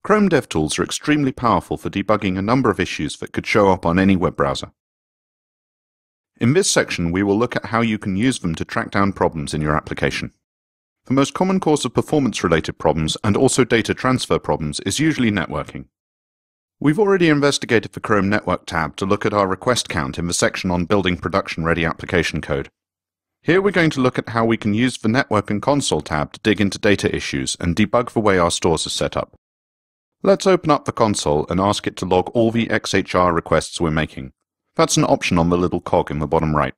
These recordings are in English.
Chrome DevTools are extremely powerful for debugging a number of issues that could show up on any web browser. In this section, we will look at how you can use them to track down problems in your application. The most common cause of performance-related problems and also data transfer problems is usually networking. We've already investigated the Chrome Network tab to look at our request count in the section on building production-ready application code. Here we're going to look at how we can use the Network and Console tab to dig into data issues and debug the way our stores are set up. Let's open up the console and ask it to log all the XHR requests we're making. That's an option on the little cog in the bottom right.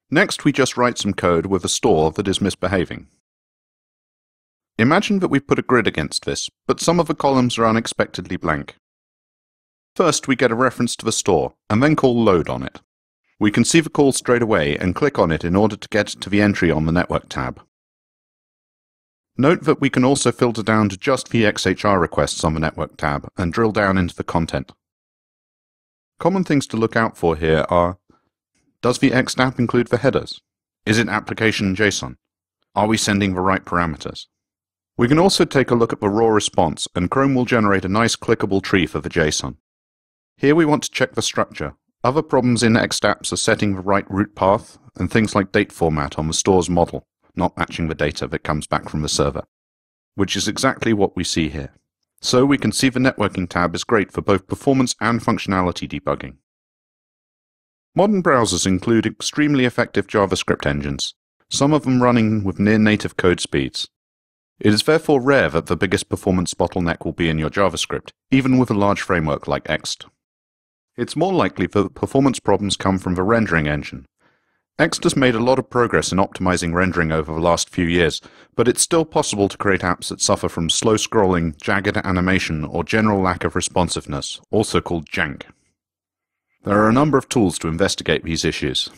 Next, we just write some code with a store that is misbehaving. Imagine that we've put a grid against this, but some of the columns are unexpectedly blank. First, we get a reference to the store, and then call load on it. We can see the call straight away and click on it in order to get to the entry on the Network tab. Note that we can also filter down to just the XHR requests on the Network tab and drill down into the content. Common things to look out for here are: does the Ext app include the headers? Is it application JSON? Are we sending the right parameters? We can also take a look at the raw response, and Chrome will generate a nice clickable tree for the JSON. Here we want to check the structure. Other problems in Ext apps are setting the right root path and things like date format on the store's model, not matching the data that comes back from the server, which is exactly what we see here. So we can see the networking tab is great for both performance and functionality debugging. Modern browsers include extremely effective JavaScript engines, some of them running with near-native code speeds. It is therefore rare that the biggest performance bottleneck will be in your JavaScript, even with a large framework like Ext. It's more likely that performance problems come from the rendering engine. Ext has made a lot of progress in optimizing rendering over the last few years, but it's still possible to create apps that suffer from slow scrolling, jagged animation, or general lack of responsiveness, also called jank. There are a number of tools to investigate these issues.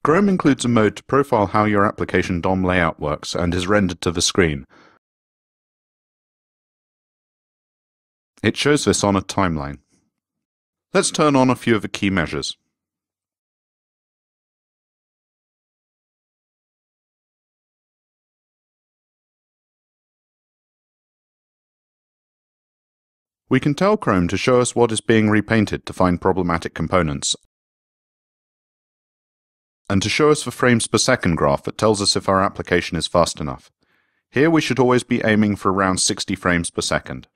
Chrome includes a mode to profile how your application DOM layout works and is rendered to the screen. It shows this on a timeline. Let's turn on a few of the key measures. We can tell Chrome to show us what is being repainted to find problematic components, and to show us the frames per second graph that tells us if our application is fast enough. Here we should always be aiming for around 60 frames per second.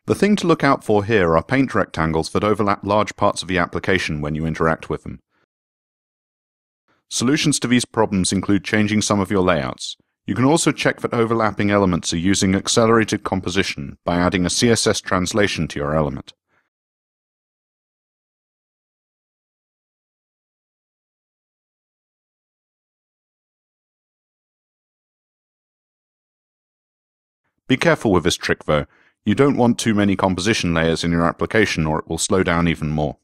The thing to look out for here are paint rectangles that overlap large parts of the application when you interact with them. Solutions to these problems include changing some of your layouts. You can also check that overlapping elements are using accelerated composition by adding a CSS translation to your element. Be careful with this trick though. You don't want too many composition layers in your application or it will slow down even more.